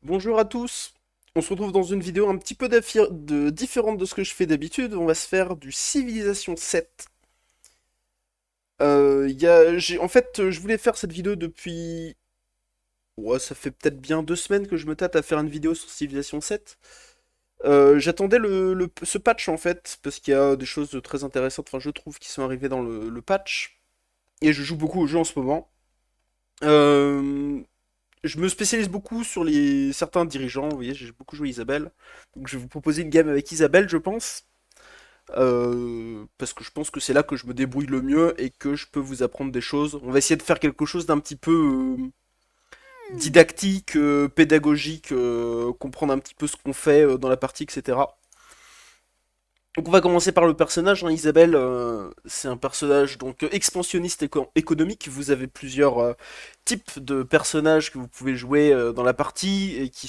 Bonjour à tous, on se retrouve dans une vidéo un petit peu différente de ce que je fais d'habitude. On va se faire du Civilization 7. En fait, je voulais faire cette vidéo depuis... Ouais, ça fait peut-être bien 2 semaines que je me tâte à faire une vidéo sur Civilization 7. J'attendais ce patch en fait, parce qu'il y a des choses très intéressantes, enfin je trouve, qui sont arrivées dans le patch. Et je joue beaucoup au jeu en ce moment. Euh, je me spécialise beaucoup sur certains dirigeants, vous voyez, j'ai beaucoup joué Isabelle. Donc je vais vous proposer une game avec Isabelle, je pense. Parce que je pense que c'est là que je me débrouille le mieux et que je peux vous apprendre des choses. On va essayer de faire quelque chose d'un petit peu didactique, pédagogique, comprendre un petit peu ce qu'on fait dans la partie, etc. Donc on va commencer par le personnage, hein. Isabelle, c'est un personnage donc expansionniste économique. Vous avez plusieurs types de personnages que vous pouvez jouer dans la partie et qui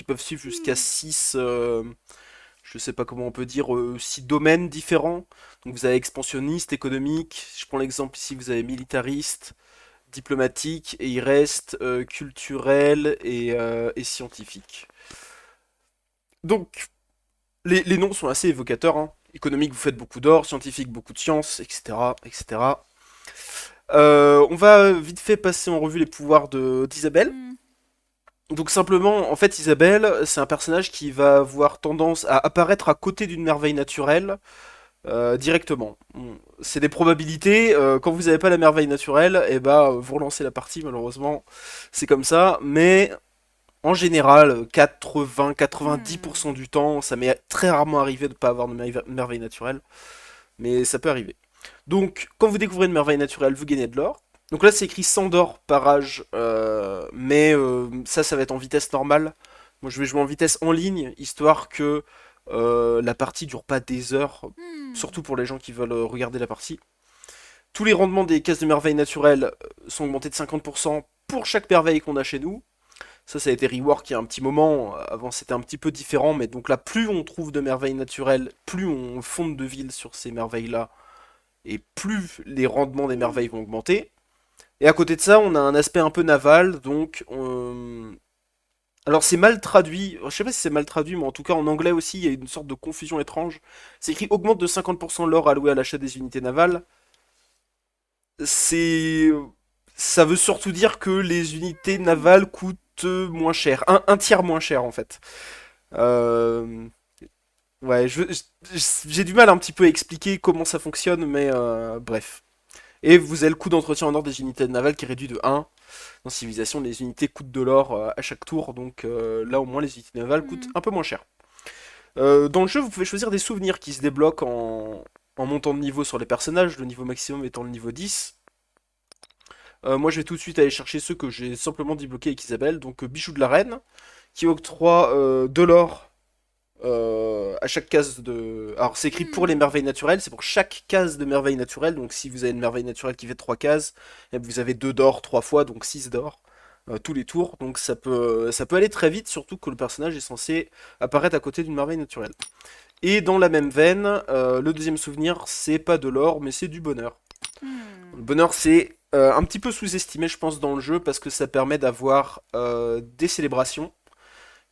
peuvent suivre jusqu'à 6, je sais pas comment on peut dire, 6 domaines différents. Donc vous avez expansionniste, économique, je prends l'exemple ici, vous avez militariste, diplomatique, et il reste culturel et scientifique. Donc les noms sont assez évocateurs, hein. Économique, vous faites beaucoup d'or, scientifique, beaucoup de sciences, etc. etc. On va vite fait passer en revue les pouvoirs d'Isabelle. Donc simplement, en fait, Isabelle, c'est un personnage qui va avoir tendance à apparaître à côté d'une merveille naturelle directement. C'est des probabilités. Quand vous n'avez pas la merveille naturelle, et bah vous relancez la partie malheureusement. C'est comme ça. Mais en général, 80-90% du temps, ça m'est très rarement arrivé de ne pas avoir de merveille naturelle. Mais ça peut arriver. Donc, quand vous découvrez une merveille naturelle, vous gagnez de l'or. Donc là, c'est écrit 100 d'or par âge, mais ça va être en vitesse normale. Moi, je vais jouer en vitesse en ligne, histoire que la partie dure pas des heures, surtout pour les gens qui veulent regarder la partie. Tous les rendements des caisses de merveilles naturelles sont augmentés de 50% pour chaque merveille qu'on a chez nous. Ça a été rework il y a un petit moment. Avant, c'était un petit peu différent, mais donc là, plus on trouve de merveilles naturelles, plus on fonde de villes sur ces merveilles-là, et plus les rendements des merveilles vont augmenter. Et à côté de ça, on a un aspect un peu naval, donc alors c'est mal traduit, je sais pas si c'est mal traduit, mais en tout cas en anglais aussi, il y a une sorte de confusion étrange. C'est écrit augmente de 50% l'or alloué à l'achat des unités navales. C'est... Ça veut surtout dire que les unités navales coûtent moins cher, un tiers moins cher en fait. Euh, Ouais, j'ai du mal un petit peu à expliquer comment ça fonctionne, mais bref. Et vous avez le coût d'entretien en or des unités navales qui est réduit de 1. Dans Civilisation, les unités coûtent de l'or à chaque tour, donc là au moins les unités navales coûtent un peu moins cher. Dans le jeu, vous pouvez choisir des souvenirs qui se débloquent en montant de niveau sur les personnages, le niveau maximum étant le niveau 10. Moi je vais tout de suite aller chercher ceux que j'ai simplement débloqués avec Isabelle, donc Bijou de la Reine, qui octroie de l'or à chaque case de... Alors c'est écrit pour les merveilles naturelles, c'est pour chaque case de merveille naturelle, donc si vous avez une merveille naturelle qui fait 3 cases, et vous avez 2 d'or 3 fois, donc 6 d'or tous les tours, donc ça peut aller très vite, surtout que le personnage est censé apparaître à côté d'une merveille naturelle. Et dans la même veine, le deuxième souvenir, c'est pas de l'or, mais c'est du bonheur. Le bonheur, c'est un petit peu sous-estimé, je pense, dans le jeu, parce que ça permet d'avoir des célébrations.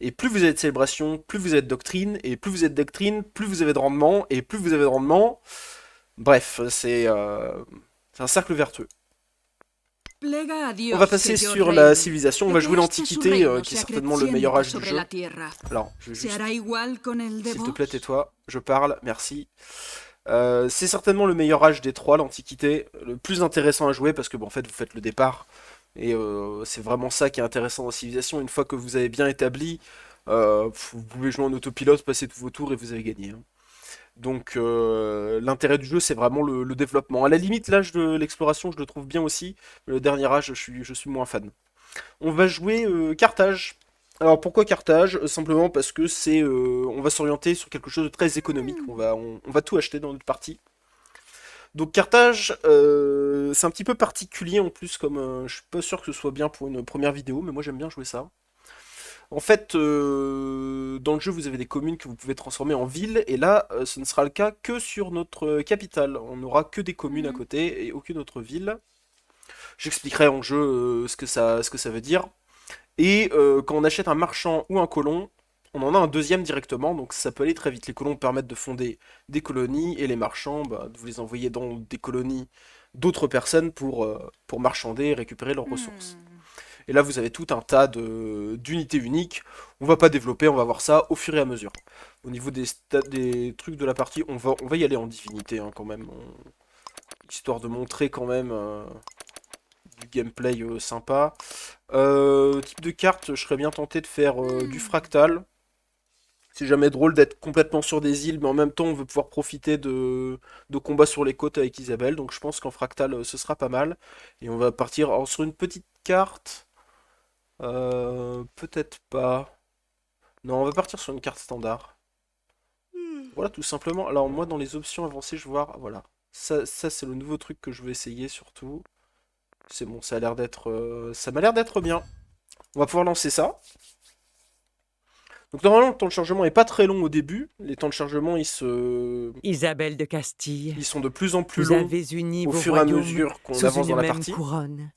Et plus vous avez de célébrations, plus vous avez de doctrine, et plus vous êtes de doctrine, plus vous avez de rendement, et plus vous avez de rendement. Bref, c'est un cercle vertueux. Plega a On va Dios que passer yo sur la reine, civilisation, on y va que jouer este su l'Antiquité, reino qui est se certainement le meilleur acreciente âge du sobre jeu. la tierra. Alors, je vais ¿Se juste, hará igual con el de s'il te plaît, vos? tais-toi, je parle, merci. C'est certainement le meilleur âge des trois, l'Antiquité, le plus intéressant à jouer parce que bon, en fait vous faites le départ et c'est vraiment ça qui est intéressant dans Civilisation. Une fois que vous avez bien établi, vous pouvez jouer en autopilote, passer tous vos tours et vous avez gagné, hein. Donc l'intérêt du jeu c'est vraiment le développement. À la limite l'âge de l'exploration je le trouve bien aussi, mais le dernier âge je suis moins fan. On va jouer Carthage. Alors pourquoi Carthage? Simplement parce que on va s'orienter sur quelque chose de très économique. On va tout acheter dans notre partie. Donc Carthage, c'est un petit peu particulier en plus, comme je suis pas sûr que ce soit bien pour une première vidéo, mais moi j'aime bien jouer ça. En fait, dans le jeu, vous avez des communes que vous pouvez transformer en villes, et là, ce ne sera le cas que sur notre capitale. On n'aura que des communes à côté et aucune autre ville. J'expliquerai en jeu ce que ça veut dire. Et quand on achète un marchand ou un colon, on en a un deuxième directement, donc ça peut aller très vite. Les colons permettent de fonder des colonies, et les marchands, bah, de vous les envoyer dans des colonies d'autres personnes pour marchander et récupérer leurs ressources. Et là, vous avez tout un tas d'unités uniques. On va pas développer, on va voir ça au fur et à mesure. Au niveau des trucs de la partie, on va y aller en divinité hein, quand même. Histoire de montrer quand même du gameplay sympa. Type de carte, je serais bien tenté de faire du fractal. C'est jamais drôle d'être complètement sur des îles, mais en même temps on veut pouvoir profiter de combats sur les côtes avec Isabelle. Donc je pense qu'en fractal ce sera pas mal. Et on va partir alors, sur une petite carte. Peut-être pas. Non, on va partir sur une carte standard. Voilà, tout simplement. Alors moi, dans les options avancées, je vois... Voilà. Ça c'est le nouveau truc que je veux essayer, surtout. C'est bon, ça a l'air d'être... ça m'a l'air d'être bien. On va pouvoir lancer ça. Donc normalement, le temps de chargement est pas très long au début. Les temps de chargement, Isabelle de Castille, ils sont de plus en plus vous longs avez uni au vos fur et à royaumes mesure qu'on sous avance une dans la même partie. couronne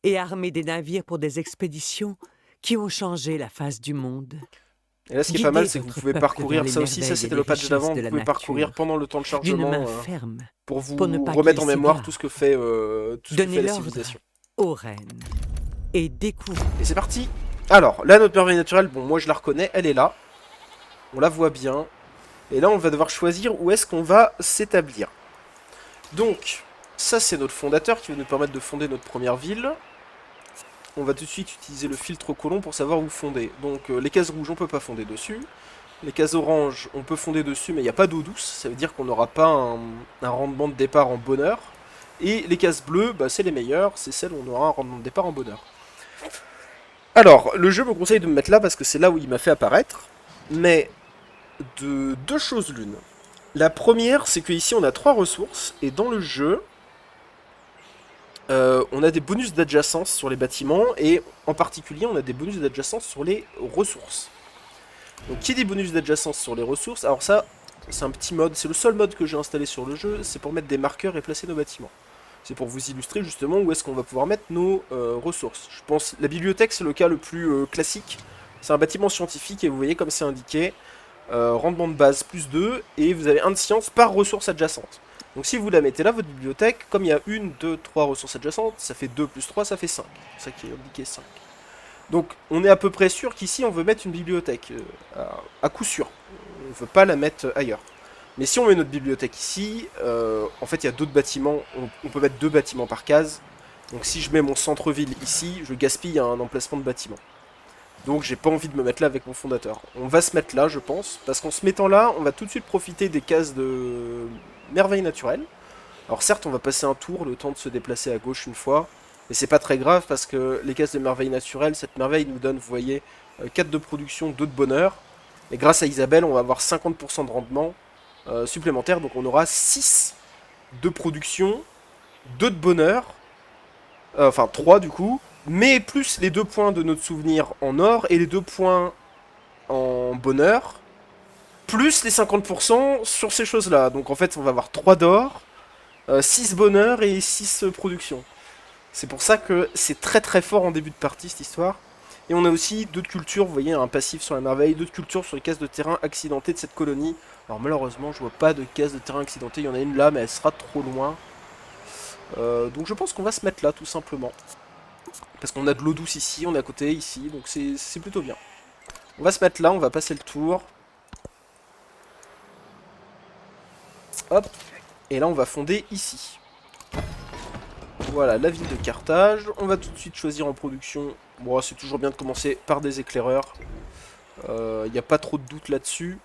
et armé des navires pour des expéditions qui ont changé la face du monde. Et là, ce qui est pas Guidez mal, c'est que vous votre pouvez peuple vers parcourir, les ça aussi, ça merveilles et c'était les le patch richesses d'avant, de vous la pouvez parcourir nature, pendant le temps de d'une main chargement ferme, pour pour ne vous pas remettre en glisser mémoire bas. tout ce que fait Donnez la l'ordre civilisation. aux reines et découvrez. Et c'est parti. Alors, là, notre merveille naturelle, bon, moi je la reconnais, elle est là. On la voit bien. Et là, on va devoir choisir où est-ce qu'on va s'établir. Donc, ça c'est notre fondateur qui va nous permettre de fonder notre première ville. On va tout de suite utiliser le filtre colon pour savoir où fonder. Donc, les cases rouges, on peut pas fonder dessus. Les cases oranges, on peut fonder dessus, mais il n'y a pas d'eau douce. Ça veut dire qu'on n'aura pas un rendement de départ en bonheur. Et les cases bleues, bah, c'est les meilleures. C'est celles où on aura un rendement de départ en bonheur. Alors, le jeu me conseille de me mettre là parce que c'est là où il m'a fait apparaître. Mais de deux choses l'une. La première, c'est qu'ici on a 3 ressources. Et dans le jeu, on a des bonus d'adjacence sur les bâtiments. Et en particulier, on a des bonus d'adjacence sur les ressources. Donc qui dit bonus d'adjacence sur les ressources, alors ça, c'est un petit mode, c'est le seul mode que j'ai installé sur le jeu, c'est pour mettre des marqueurs et placer nos bâtiments. C'est pour vous illustrer justement où est-ce qu'on va pouvoir mettre nos ressources. Je pense la bibliothèque c'est le cas le plus classique. C'est un bâtiment scientifique et vous voyez comme c'est indiqué, rendement de base plus 2 et vous avez 1 de science par ressource adjacente. Donc si vous la mettez là, votre bibliothèque, comme il y a 1, 2, 3 ressources adjacentes, ça fait 2 plus 3, ça fait 5. C'est ça qui est indiqué 5. Donc on est à peu près sûr qu'ici on veut mettre une bibliothèque, à coup sûr. On ne veut pas la mettre ailleurs. Mais si on met notre bibliothèque ici, en fait il y a d'autres bâtiments, on peut mettre 2 bâtiments par case. Donc si je mets mon centre-ville ici, je gaspille un emplacement de bâtiment. Donc j'ai pas envie de me mettre là avec mon fondateur. On va se mettre là je pense, parce qu'en se mettant là, on va tout de suite profiter des cases de merveilles naturelles. Alors certes on va passer un tour, le temps de se déplacer à gauche une fois, mais c'est pas très grave parce que les cases de merveilles naturelles, cette merveille nous donne, vous voyez, 4 de production, 2 de bonheur. Et grâce à Isabelle, on va avoir 50% de rendement supplémentaire, donc on aura 6 de production, 2 de bonheur, enfin 3 du coup, mais plus les 2 points de notre souvenir en or et les 2 points en bonheur, plus les 50% sur ces choses-là. Donc en fait, on va avoir 3 d'or, 6 bonheur et 6 production. C'est pour ça que c'est très très fort en début de partie cette histoire. Et on a aussi d'autres cultures, vous voyez un passif sur la merveille, d'autres cultures sur les cases de terrain accidentées de cette colonie. Alors malheureusement je vois pas de cases de terrain accidentées, il y en a une là mais elle sera trop loin. Donc je pense qu'on va se mettre là tout simplement. Parce qu'on a de l'eau douce ici, on est à côté ici, donc c'est plutôt bien. On va se mettre là, on va passer le tour. Hop, et là on va fonder ici. Voilà, la ville de Carthage. On va tout de suite choisir en production. Bon, c'est toujours bien de commencer par des éclaireurs. Il n'y a pas trop de doute là-dessus.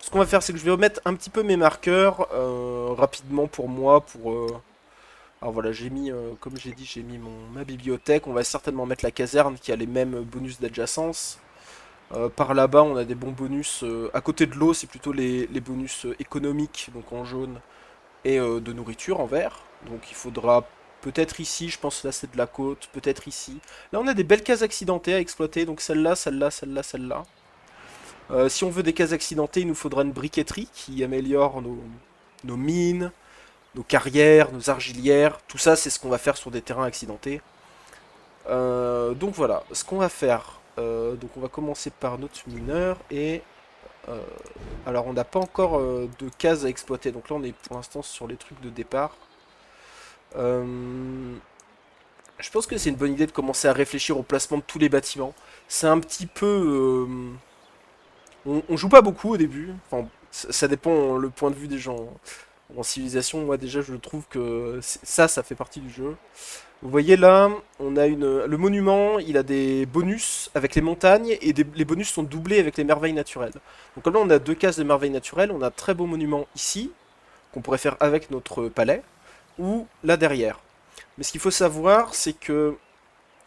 Ce qu'on va faire, c'est que je vais remettre un petit peu mes marqueurs rapidement pour moi. Alors voilà, j'ai mis, comme j'ai dit, j'ai mis ma bibliothèque. On va certainement mettre la caserne qui a les mêmes bonus d'adjacence. Par là-bas, on a des bons bonus. À côté de l'eau, c'est plutôt les bonus économiques, donc en jaune, et de nourriture en vert. Donc il faudra peut-être ici, je pense là c'est de la côte, peut-être ici. Là on a des belles cases accidentées à exploiter, donc celle-là, celle-là, celle-là, celle-là. Si on veut des cases accidentées, il nous faudra une briqueterie qui améliore nos mines, nos carrières, nos argilières. Tout ça c'est ce qu'on va faire sur des terrains accidentés. Donc voilà, ce qu'on va faire, donc on va commencer par notre mineur et euh, alors on n'a pas encore de cases à exploiter, donc là on est pour l'instant sur les trucs de départ. Euh, je pense que c'est une bonne idée de commencer à réfléchir au placement de tous les bâtiments. C'est un petit peu... on joue pas beaucoup au début, enfin ça dépend le point de vue des gens. En civilisation, moi déjà je trouve que ça fait partie du jeu. Vous voyez là, on a le monument, il a des bonus avec les montagnes et les bonus sont doublés avec les merveilles naturelles. Donc comme là on a 2 cases de merveilles naturelles, on a un très beau monument ici, qu'on pourrait faire avec notre palais, ou là derrière. Mais ce qu'il faut savoir, c'est que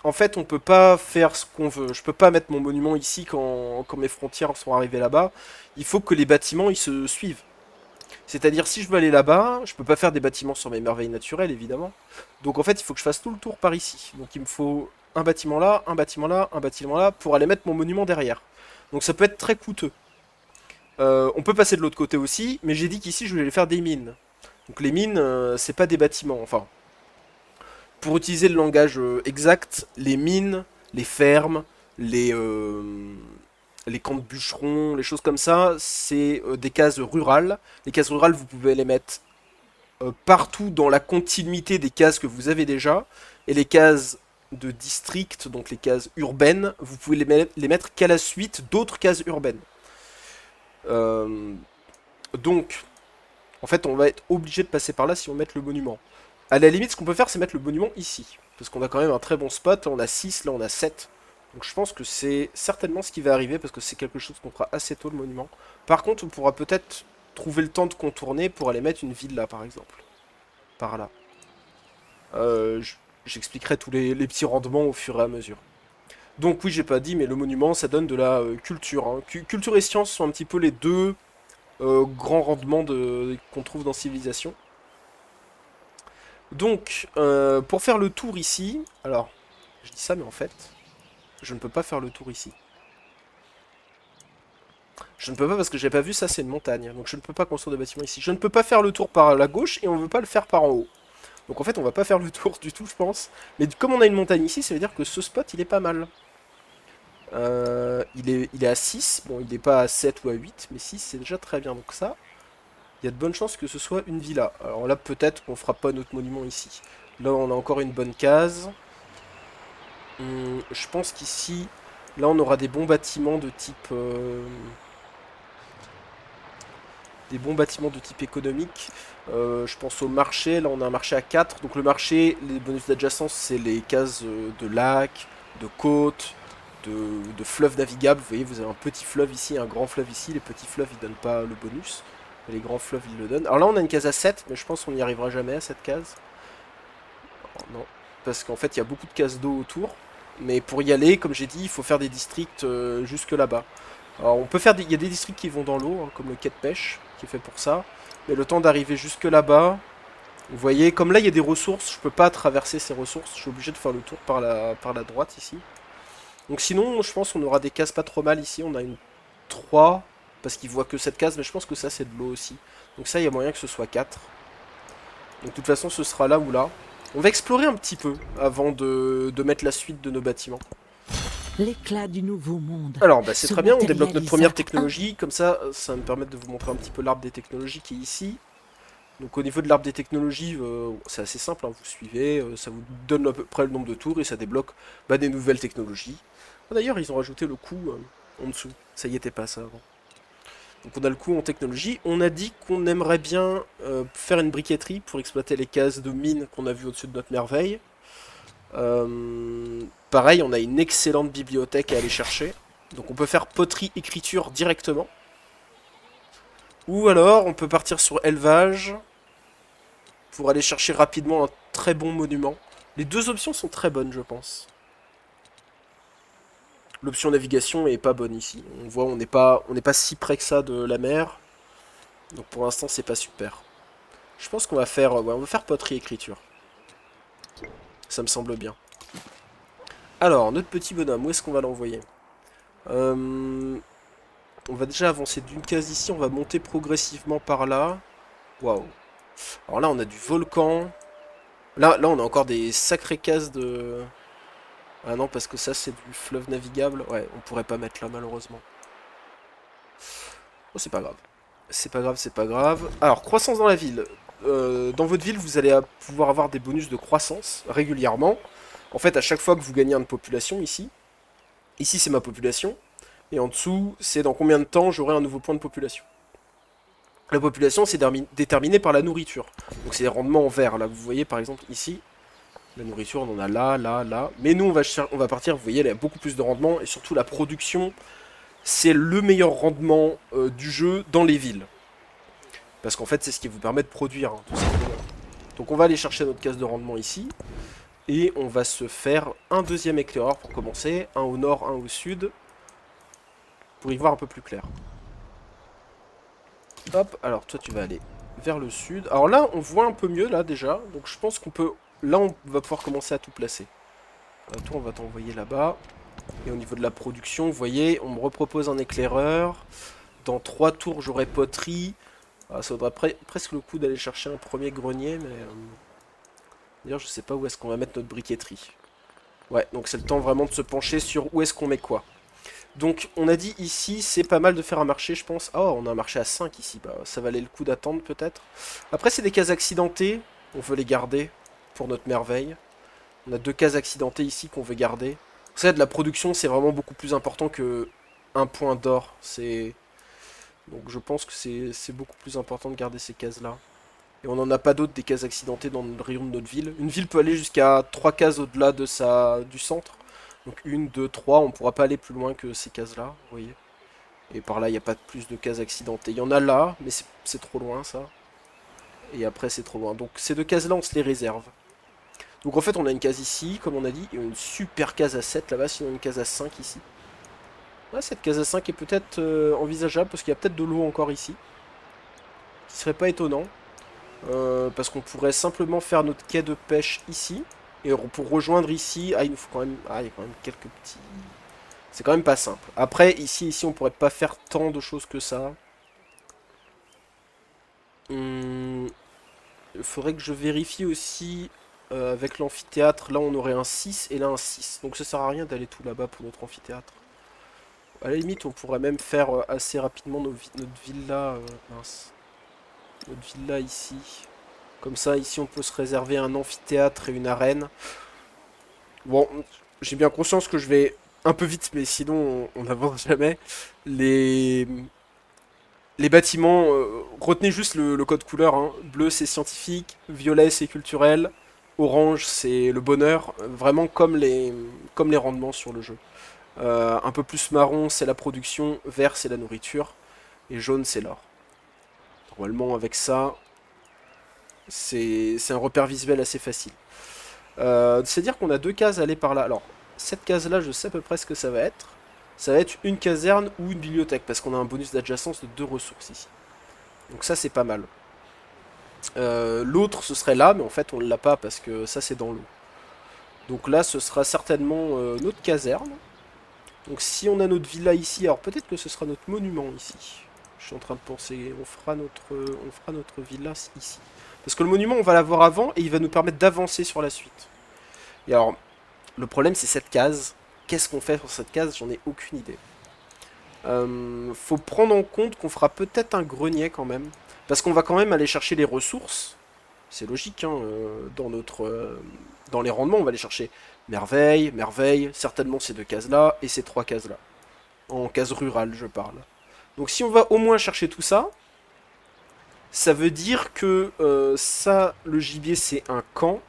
en fait on peut pas faire ce qu'on veut. Je peux pas mettre mon monument ici quand mes frontières sont arrivées là-bas. Il faut que les bâtiments ils se suivent. C'est-à-dire, si je veux aller là-bas, je peux pas faire des bâtiments sur mes merveilles naturelles, évidemment. Donc en fait, il faut que je fasse tout le tour par ici. Donc il me faut un bâtiment là, un bâtiment là, un bâtiment là, pour aller mettre mon monument derrière. Donc ça peut être très coûteux. On peut passer de l'autre côté aussi, mais j'ai dit qu'ici, je voulais faire des mines. Donc les mines, c'est pas des bâtiments. Enfin, pour utiliser le langage exact, les mines, les fermes, les, euh, les camps de bûcherons, les choses comme ça, c'est des cases rurales. Les cases rurales, vous pouvez les mettre partout dans la continuité des cases que vous avez déjà. Et les cases de district, donc les cases urbaines, vous pouvez les mettre qu'à la suite d'autres cases urbaines. Euh, donc, en fait, on va être obligé de passer par là si on met le monument. À la limite, ce qu'on peut faire, c'est mettre le monument ici. Parce qu'on a quand même un très bon spot. Là, on a 6, là, on a 7. Donc je pense que c'est certainement ce qui va arriver, parce que c'est quelque chose qu'on fera assez tôt, le monument. Par contre, on pourra peut-être trouver le temps de contourner pour aller mettre une ville là, par exemple. Par là. J'expliquerai tous les petits rendements au fur et à mesure. Donc oui, j'ai pas dit, mais le monument, ça donne de la culture. Hein. Culture et science sont un petit peu les deux grands rendements qu'on trouve dans Civilisation. Donc, pour faire le tour ici, alors, je dis ça, mais en fait, je ne peux pas faire le tour ici. Je ne peux pas parce que j'ai pas vu ça, c'est une montagne. Donc je ne peux pas construire de bâtiment ici. Je ne peux pas faire le tour par la gauche et on ne veut pas le faire par en haut. Donc en fait, on va pas faire le tour du tout, je pense. Mais comme on a une montagne ici, ça veut dire que ce spot, il est pas mal. Il est à 6. Bon, il n'est pas à 7 ou à 8, mais 6, c'est déjà très bien. Donc ça, il y a de bonnes chances que ce soit une villa. Alors là, peut-être qu'on fera pas notre monument ici. Là, on a encore une bonne case. Je pense qu'ici, là, on aura des bons bâtiments de type... des bons bâtiments de type économique. Je pense au marché, là on a un marché à 4. Donc le marché, les bonus d'adjacence, c'est les cases de lacs, de côtes, de fleuves navigables. Vous voyez, vous avez un petit fleuve ici, un grand fleuve ici. Les petits fleuves, ils donnent pas le bonus. Mais les grands fleuves, ils le donnent. Alors là, on a une case à 7, mais je pense qu'on n'y arrivera jamais à cette case. Oh, non, parce qu'en fait, il y a beaucoup de cases d'eau autour. Mais pour y aller, comme j'ai dit, il faut faire des districts jusque là-bas. Alors on peut faire il y a des districts qui vont dans l'eau, hein, comme le quai de pêche, qui est fait pour ça. Mais le temps d'arriver jusque là-bas, vous voyez, comme là il y a des ressources, je peux pas traverser ces ressources, je suis obligé de faire le tour par la droite ici. Donc sinon, je pense qu'on aura des cases pas trop mal ici, on a une 3 parce qu'il voit que cette case, mais je pense que ça c'est de l'eau aussi. Donc ça, il y a moyen que ce soit 4. Donc de toute façon, ce sera là ou là. On va explorer un petit peu avant de mettre la suite de nos bâtiments. L'éclat du nouveau monde. Alors, bah, c'est se très bien, on débloque notre première matérialisa technologie, comme ça va me permettre de vous montrer un petit peu l'arbre des technologies qui est ici. Donc au niveau de l'arbre des technologies, c'est assez simple, hein, vous suivez, ça vous donne à peu près le nombre de tours et ça débloque des nouvelles technologies. Ah, d'ailleurs, ils ont rajouté le coût en dessous, ça y était pas ça avant. Donc on a le coût en technologie, on a dit qu'on aimerait bien faire une briqueterie pour exploiter les cases de mine qu'on a vues au-dessus de notre merveille. Pareil, on a une excellente bibliothèque à aller chercher. Donc on peut faire poterie, écriture directement. Ou alors on peut partir sur élevage pour aller chercher rapidement un très bon monument. Les deux options sont très bonnes, je pense. L'option navigation est pas bonne ici. On voit, on n'est pas si près que ça de la mer. Donc pour l'instant, c'est pas super. Je pense qu'on va faire, ouais, on va faire poterie, écriture. Ça me semble bien. Alors, notre petit bonhomme, où est-ce qu'on va l'envoyer? On va déjà avancer d'une case ici, on va monter progressivement par là. Waouh. Alors là, on a du volcan. Là, on a encore des sacrées cases de... Ah non, parce que ça c'est du fleuve navigable. Ouais, on pourrait pas mettre là malheureusement. Oh, c'est pas grave. C'est pas grave, c'est pas grave. Alors, croissance dans la ville. Dans votre ville, vous allez pouvoir avoir des bonus de croissance régulièrement. En fait, à chaque fois que vous gagnez un de population ici. Ici, c'est ma population. Et en dessous, c'est dans combien de temps j'aurai un nouveau point de population. La population, c'est déterminé par la nourriture. Donc, c'est les rendements en vert. Là, vous voyez, par exemple, ici, la nourriture, on en a là, là, là. Mais nous, on va partir, vous voyez, il y a beaucoup plus de rendement. Et surtout, la production, c'est le meilleur rendement du jeu dans les villes. Parce qu'en fait, c'est ce qui vous permet de produire, hein, tout simplement. Donc on va aller chercher notre case de rendement ici. Et on va se faire un deuxième éclaireur pour commencer. Un au nord, un au sud. Pour y voir un peu plus clair. Hop, alors toi tu vas aller vers le sud. Alors là, on voit un peu mieux, là, déjà. Donc je pense qu'on peut... Là, on va pouvoir commencer à tout placer. Toi, on va t'envoyer là-bas. Et au niveau de la production, vous voyez, on me repropose un éclaireur. Dans 3 tours, j'aurai poterie. Ah, ça vaudrait presque le coup d'aller chercher un premier grenier, mais... D'ailleurs, je sais pas où est-ce qu'on va mettre notre briqueterie. Ouais, donc c'est le temps vraiment de se pencher sur où est-ce qu'on met quoi. Donc, on a dit ici, c'est pas mal de faire un marché, je pense. Oh, on a un marché à 5 ici. Bah, ça valait le coup d'attendre, peut-être. Après, c'est des cases accidentées. On veut les garder pour notre merveille. On a 2 cases accidentées ici qu'on veut garder. Vous savez, de la production, c'est vraiment beaucoup plus important que un point d'or. Donc, je pense que c'est beaucoup plus important de garder ces cases-là. Et on n'en a pas d'autres des cases accidentées dans le rayon de notre ville. Une ville peut aller jusqu'à 3 cases au-delà de du centre. Donc 1, 2, 3, on pourra pas aller plus loin que ces cases-là, vous voyez. Et par là, il n'y a pas plus de cases accidentées. Il y en a là, mais c'est trop loin ça. Et après, c'est trop loin. Donc ces 2 cases-là, on se les réserve. Donc en fait, on a une case ici, comme on a dit, et une super case à 7 là-bas, sinon une case à 5 ici. Ouais, cette case à 5 est peut-être envisageable, parce qu'il y a peut-être de l'eau encore ici. Ce serait pas étonnant. Parce qu'on pourrait simplement faire notre quai de pêche ici. Et pour rejoindre ici, il nous faut quand même... Ah, il y a quand même quelques petits... C'est quand même pas simple. Après, ici, on pourrait pas faire tant de choses que ça. Il faudrait que je vérifie aussi avec l'amphithéâtre. Là, on aurait un 6 et là un 6. Donc ça sert à rien d'aller tout là-bas pour notre amphithéâtre. À la limite, on pourrait même faire assez rapidement notre villa... mince. Notre villa ici. Comme ça, ici, on peut se réserver un amphithéâtre et une arène. Bon, j'ai bien conscience que je vais un peu vite, mais sinon, on n'avance jamais. Les, les bâtiments, retenez juste le code couleur, hein. Bleu, c'est scientifique. Violet, c'est culturel. Orange, c'est le bonheur. Vraiment comme les rendements sur le jeu. Un peu plus marron, c'est la production. Vert, c'est la nourriture. Et jaune, c'est l'or. Normalement, avec ça, c'est un repère visuel assez facile. C'est-à-dire qu'on a 2 cases à aller par là. Alors, cette case-là, je sais à peu près ce que ça va être. Ça va être une caserne ou une bibliothèque, parce qu'on a un bonus d'adjacence de 2 ressources ici. Donc ça, c'est pas mal. L'autre, ce serait là, mais en fait, on l'a pas, parce que ça, c'est dans l'eau. Donc là, ce sera certainement notre caserne. Donc si on a notre villa ici, alors peut-être que ce sera notre monument ici. Je suis en train de penser, on fera notre villa ici. Parce que le monument, on va l'avoir avant, et il va nous permettre d'avancer sur la suite. Et alors, le problème, c'est cette case. Qu'est-ce qu'on fait sur cette case? J'en ai aucune idée. Faut prendre en compte qu'on fera peut-être un grenier quand même. Parce qu'on va quand même aller chercher les ressources. C'est logique, hein, dans les rendements, on va aller chercher merveille, merveille, certainement ces 2 cases-là, et ces 3 cases-là. En case rurale, je parle. Donc si on va au moins chercher tout ça, ça veut dire que ça, le gibier, c'est un camp.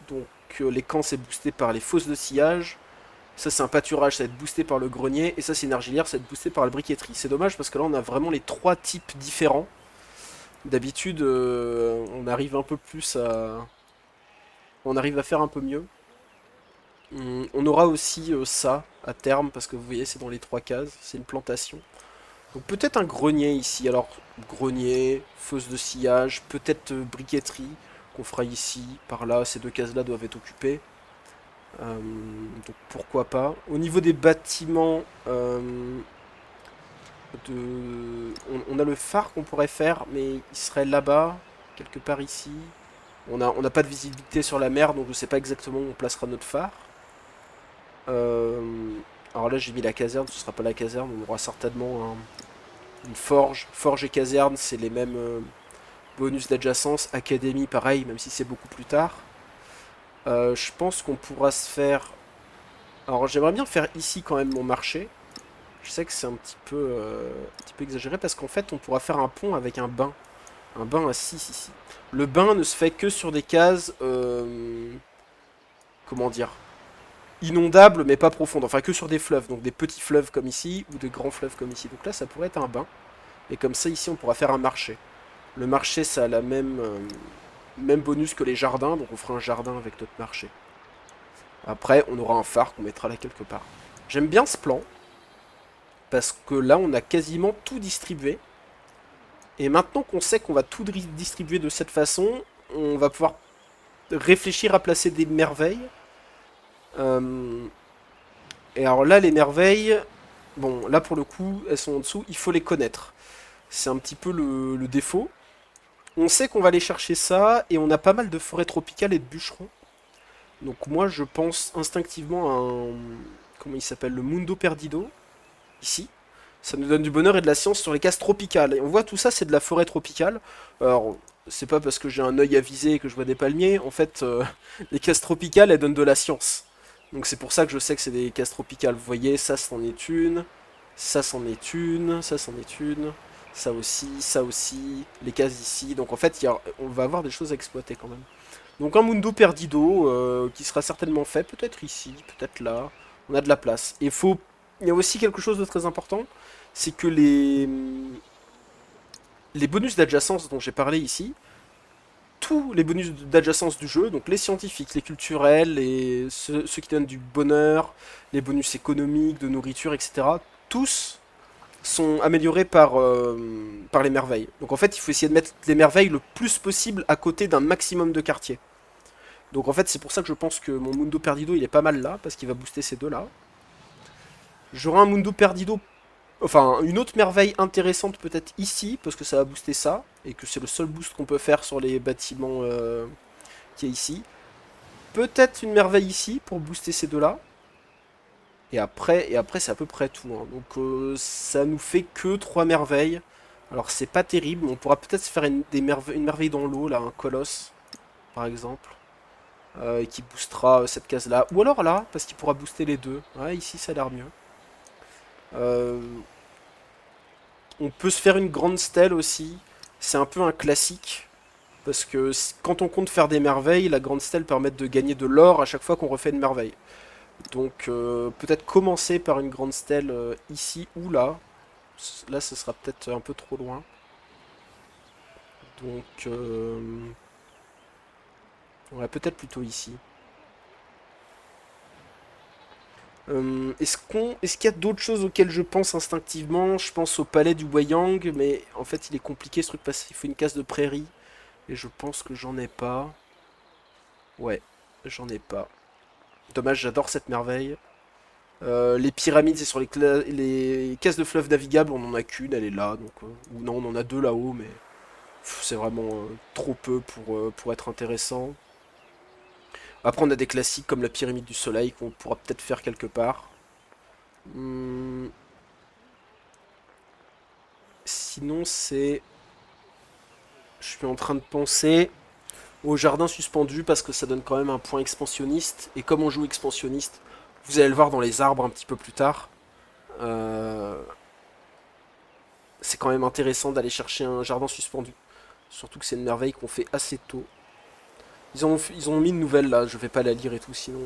Donc les camps, c'est boosté par les fosses de sillage. Ça, c'est un pâturage, ça va être boosté par le grenier. Et ça, c'est une argilière, ça va être boosté par la briqueterie. C'est dommage parce que là, on a vraiment les 3 types différents. D'habitude, on arrive un peu plus à... On arrive à faire un peu mieux. On aura aussi ça à terme, parce que vous voyez, c'est dans les 3 cases. C'est une plantation. Donc peut-être un grenier ici. Alors, grenier, fosse de sillage, peut-être briqueterie qu'on fera ici, par là. Ces 2 cases-là doivent être occupées. Donc pourquoi pas. Au niveau des bâtiments, on a le phare qu'on pourrait faire, mais il serait là-bas, quelque part ici. On n'a pas de visibilité sur la mer, donc je ne sais pas exactement où on placera notre phare. Euh, alors là j'ai mis la caserne, ce sera pas la caserne, on aura certainement une forge. Forge et caserne, c'est les mêmes bonus d'adjacence. Académie, pareil, même si c'est beaucoup plus tard. Je pense qu'on pourra se faire... Alors j'aimerais bien faire ici quand même mon marché. Je sais que c'est un petit peu exagéré parce qu'en fait on pourra faire un pont avec un bain. Un bain à 6 ici. Le bain ne se fait que sur des cases... comment dire, inondables mais pas profondes. Enfin que sur des fleuves. Donc des petits fleuves comme ici ou des grands fleuves comme ici. Donc là ça pourrait être un bain. Et comme ça ici on pourra faire un marché. Le marché ça a la même bonus que les jardins. Donc on fera un jardin avec notre marché. Après on aura un phare qu'on mettra là quelque part. J'aime bien ce plan. Parce que là on a quasiment tout distribué. Et maintenant qu'on sait qu'on va tout distribuer de cette façon, on va pouvoir réfléchir à placer des merveilles. Euh, et alors là, les merveilles, bon, là pour le coup, elles sont en dessous, il faut les connaître. C'est un petit peu le défaut. On sait qu'on va aller chercher ça, et on a pas mal de forêts tropicales et de bûcherons. Donc moi, je pense instinctivement à un... Comment il s'appelle? Le Mundo Perdido, ici. Ça nous donne du bonheur et de la science sur les cases tropicales. Et on voit tout ça, c'est de la forêt tropicale. Alors, c'est pas parce que j'ai un œil avisé et que je vois des palmiers. En fait, les cases tropicales, elles donnent de la science. Donc c'est pour ça que je sais que c'est des cases tropicales. Vous voyez, ça c'en est une. Ça c'en est une. Ça c'en est une. Ça aussi, ça aussi. Les cases ici. Donc en fait, on va avoir des choses à exploiter quand même. Donc un Mundo Perdido qui sera certainement fait. Peut-être ici, peut-être là. On a de la place. Et il y a aussi quelque chose de très important, c'est que les bonus d'adjacence dont j'ai parlé ici, tous les bonus d'adjacence du jeu, donc les scientifiques, les culturels, ceux qui donnent du bonheur, les bonus économiques, de nourriture, etc., tous sont améliorés par les merveilles. Donc en fait, il faut essayer de mettre les merveilles le plus possible à côté d'un maximum de quartiers. Donc en fait, c'est pour ça que je pense que mon Mundo Perdido, il est pas mal là, parce qu'il va booster ces deux-là. J'aurai un Mundo Perdido. Enfin, une autre merveille intéressante peut-être ici, parce que ça va booster ça, et que c'est le seul boost qu'on peut faire sur les bâtiments qui est ici. Peut-être une merveille ici, pour booster ces deux-là. Et après c'est à peu près tout. Hein. Donc ça nous fait que 3 merveilles. Alors c'est pas terrible, mais on pourra peut-être se faire une merveille dans l'eau, là, un colosse, par exemple. Qui boostera cette case-là. Ou alors là, parce qu'il pourra booster les deux. Ouais, ici ça a l'air mieux. Euh, On peut se faire une grande stèle aussi. C'est un peu un classique. Parce que quand on compte faire des merveilles, la grande stèle permet de gagner de l'or à chaque fois qu'on refait une merveille. Donc peut-être commencer par une grande stèle ici ou là. Là ce sera peut-être un peu trop loin. Donc on va peut-être plutôt ici. Est-ce qu'il y a d'autres choses auxquelles je pense instinctivement? Je pense au palais du Wayang, mais en fait il est compliqué ce truc parce qu'il faut une case de prairie. Et je pense que j'en ai pas. Ouais, j'en ai pas. Dommage, j'adore cette merveille. Les pyramides, c'est sur les caisses de fleuves navigables, on en a qu'une, elle est là. Donc, ou non, on en a deux là-haut, mais c'est vraiment trop peu pour être intéressant. Après, on a des classiques comme la pyramide du soleil qu'on pourra peut-être faire quelque part. Hmm, Sinon, c'est... Je suis en train de penser au jardin suspendu parce que ça donne quand même un point expansionniste. Et comme on joue expansionniste, vous allez le voir dans les arbres un petit peu plus tard. Euh, c'est quand même intéressant d'aller chercher un jardin suspendu. Surtout que c'est une merveille qu'on fait assez tôt. Ils ont mis une nouvelle là, je vais pas la lire et tout, sinon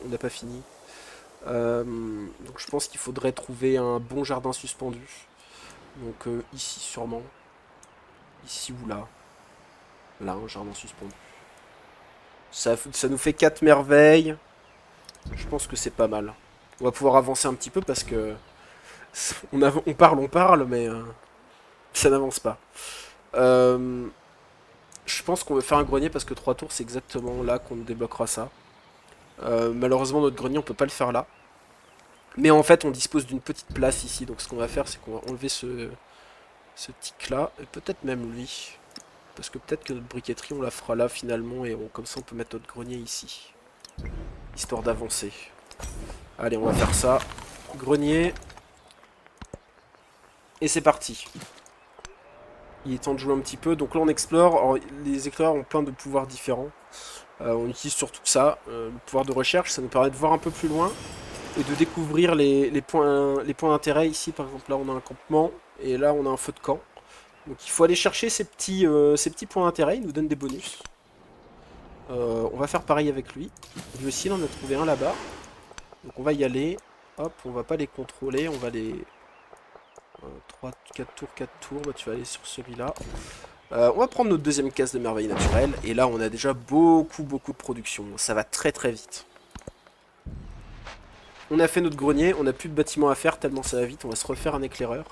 on n'a pas fini. Donc je pense qu'il faudrait trouver un bon jardin suspendu. Donc ici sûrement. Ici ou là. Là, un jardin suspendu. Ça nous fait 4 merveilles. Je pense que c'est pas mal. On va pouvoir avancer un petit peu parce que on parle, mais ça n'avance pas. Euh, je pense qu'on veut faire un grenier parce que 3 tours, c'est exactement là qu'on débloquera ça. Malheureusement, notre grenier, on peut pas le faire là. Mais en fait, on dispose d'une petite place ici. Donc ce qu'on va faire, c'est qu'on va enlever ce tic là. Et peut-être même lui. Parce que peut-être que notre briqueterie, on la fera là finalement. Et comme ça, on peut mettre notre grenier ici. Histoire d'avancer. Allez, on va faire ça. Grenier. Et c'est parti. Il est temps de jouer un petit peu. Donc là, on explore. Alors, les éclaireurs ont plein de pouvoirs différents. On utilise surtout ça. Le pouvoir de recherche, ça nous permet de voir un peu plus loin. Et de découvrir les points d'intérêt. Ici, par exemple, là, on a un campement. Et là, on a un feu de camp. Donc il faut aller chercher ces petits points d'intérêt. Ils nous donnent des bonus. On va faire pareil avec lui. Lui aussi, il en a trouvé un là-bas. Donc on va y aller. Hop, on va pas les contrôler. On va les... 3, 4 tours. Bah, tu vas aller sur celui-là. On va prendre notre deuxième case de merveille naturelle. Et là, on a déjà beaucoup de production. Ça va très vite. On a fait notre grenier. On n'a plus de bâtiments à faire tellement ça va vite. On va se refaire un éclaireur.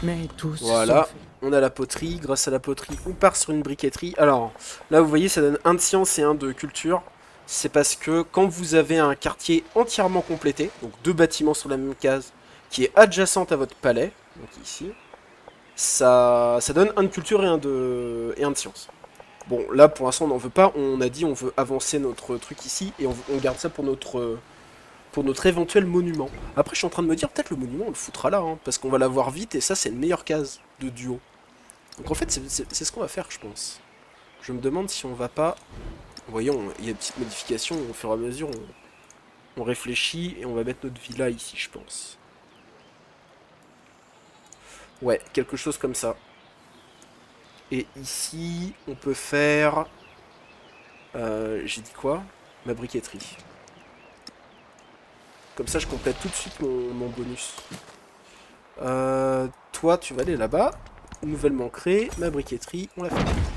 Mais tous Voilà. sont faits. On a la poterie. Grâce à la poterie, on part sur une briqueterie. Alors, là, vous voyez, ça donne un de science et un de culture. C'est parce que quand vous avez un quartier entièrement complété, donc 2 bâtiments sur la même case, qui est adjacente à votre palais, donc ici, ça donne un de culture et un de science. Bon, là, pour l'instant, on n'en veut pas. On a dit on veut avancer notre truc ici, et on garde ça pour notre éventuel monument. Après, je suis en train de me dire, peut-être le monument, on le foutra là, hein, parce qu'on va l'avoir vite, et ça, c'est une meilleure case de duo. Donc en fait, c'est ce qu'on va faire, je pense. Je me demande si on va pas... Voyons, il y a des petites modifications, au fur et à mesure, on réfléchit, et on va mettre notre villa ici, je pense. Ouais, quelque chose comme ça. Et ici, on peut faire... j'ai dit quoi? Ma briqueterie. Comme ça, je complète tout de suite mon bonus. Toi, tu vas aller là-bas. Nouvellement créé, ma briqueterie, on l'a fait.